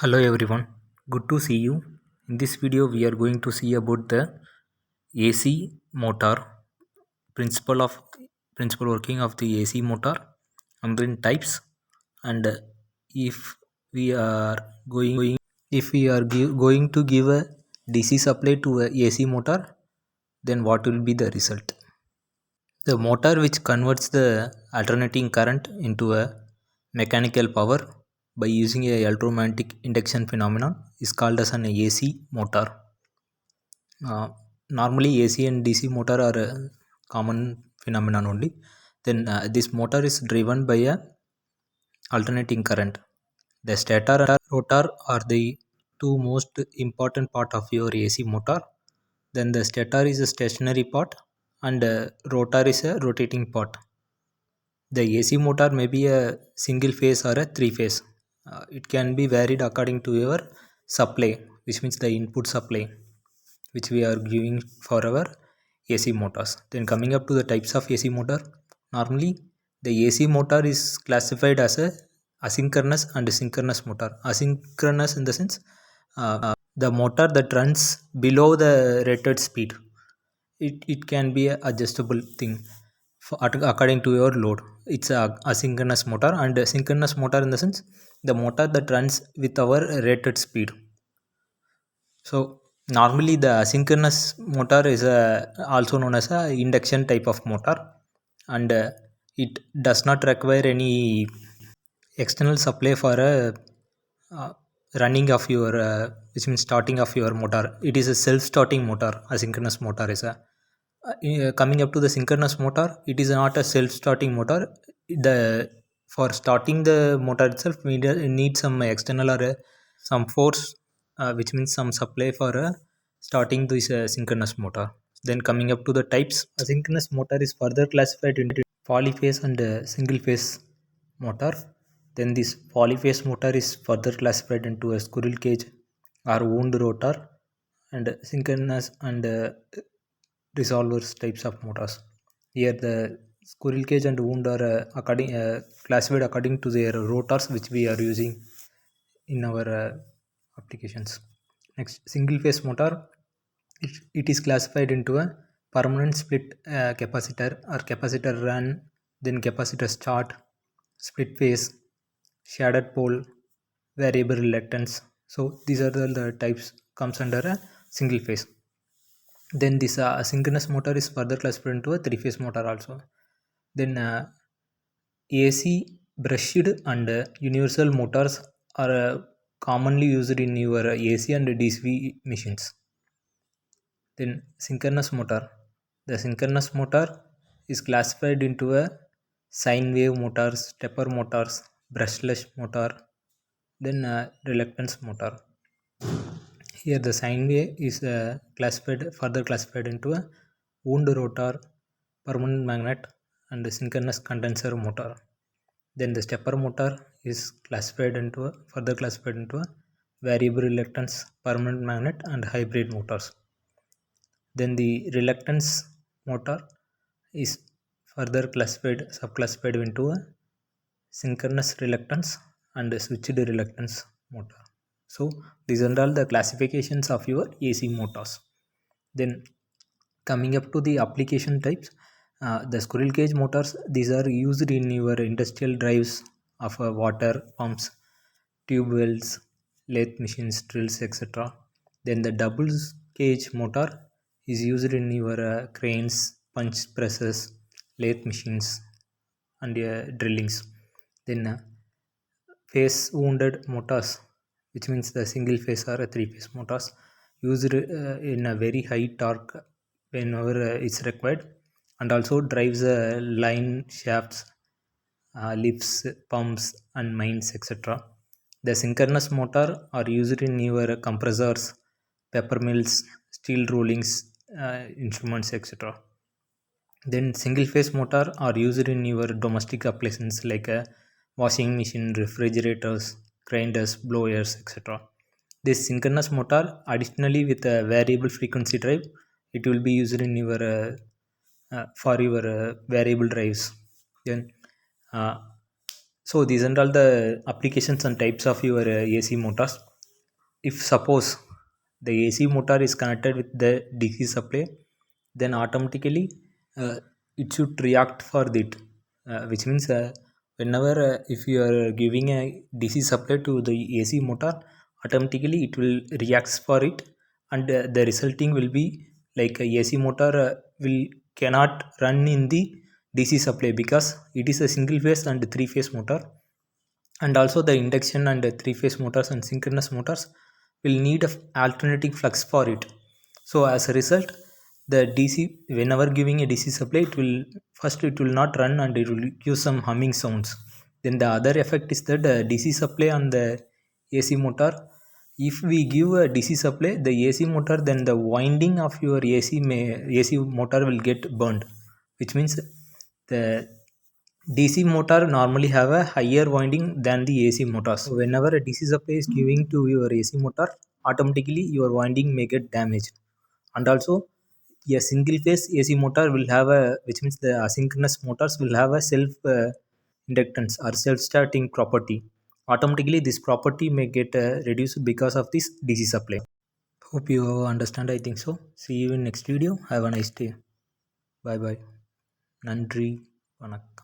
Hello everyone, good to see you. In this video we are going to see about the AC motor, principle of principle working of the AC motor and then types, and if we are going to give a DC supply to a AC motor, then what will be the result. The motor which converts the alternating current into a mechanical power by using a electromagnetic induction phenomenon is called as an AC motor. Normally AC and DC motor are a common phenomenon only. Then this motor is driven by a alternating current. The stator and rotor are the two most important part of your AC motor. Then the stator is a stationary part and rotor is a rotating part. The AC motor may be a single phase or a three phase. It can be varied according to your supply, which means the input supply, which we are giving for our AC motors. Then coming up to the types of AC motor, normally the AC motor is classified as a asynchronous and synchronous motor. Asynchronous in the sense the motor that runs below the rated speed. It can be a adjustable thing according to your load. It's a asynchronous motor, and a synchronous motor in the sense the motor that runs with our rated speed. So normally the asynchronous motor is also known as a induction type of motor, and it does not require any external supply for a uh, running of your which means starting of your motor. It is a self-starting motor. Asynchronous motor is a coming up to the synchronous motor. It is not a self-starting motor. The for starting the motor itself we need some external or some force, which means some supply for starting this synchronous motor. Then coming up to the types, asynchronous motor is further classified into polyphase and single phase motor. Then this polyphase motor is further classified into a squirrel cage or wound rotor and synchronous and resolvers types of motors. Here the squirrel cage and wound are classified according to their rotors which we are using in our applications. Next, single phase motor, it is classified into a permanent split capacitor or capacitor run, then capacitor start, split phase, shaded pole, variable reluctance. So these are the types comes under a single phase. Then this asynchronous motor is further classified into a three phase motor also. Then AC brushed and universal motors are commonly used in your AC and DC machines. Then synchronous motor. The synchronous motor is classified into a sine wave motors, stepper motors, brushless motor, then reluctance motor. Here the sine wave is further classified into a wound rotor, permanent magnet, and a synchronous condenser motor. Then the stepper motor is further classified into a variable reluctance, permanent magnet, and hybrid motors. Then the reluctance motor is further subclassified into a synchronous reluctance and a switched reluctance motor. So these are all the classifications of your AC motors. Then coming up to the application types, the squirrel cage motors, these are used in your industrial drives of water pumps, tube wells, lathe machines, drills, etc. Then the double cage motor is used in your cranes, punch presses, lathe machines, and drillings. Then phase wounded motors, which means the single phase or a three phase motors, used in a very high torque whenever it's required, and also drives line shafts, lifts, pumps, and mines, etc. The synchronous motor are used in your compressors, pepper mills, steel rollings, instruments, etc. Then single phase motor are used in your domestic appliances like a washing machine, refrigerators, grinders, blowers, etc. This synchronous motor, additionally with a variable frequency drive, it will be used in your for your variable drives. Then, uh, so these are all the applications and types of your AC motors. if suppose the AC motor is connected with the DC supply, then automatically it should react for it, which means whenever if you are giving a DC supply to the AC motor, automatically it will reacts for it, and the resulting will be like a AC motor will cannot run in the DC supply because it is a single phase and three phase motor, and also the induction and three phase motors and synchronous motors will need a alternating flux for it. So as a result, the DC, whenever giving a DC supply, it will first it will not run and it will give some humming sounds. Then the other effect is that DC supply on the AC motor, if we give a DC supply the AC motor, then the winding of your AC motor will get burned, which means the DC motor normally have a higher winding than the AC motors. So whenever a DC supply is giving to your AC motor, automatically your winding may get damaged. And also a single phase AC motor will have a, which means the asynchronous motors will have a self inductance or self starting property. Automatically this property may get reduced because of this DC supply. Hope you understand. I think so. See you in next video. Have a nice day. Bye bye. Nandri. Vanakkam.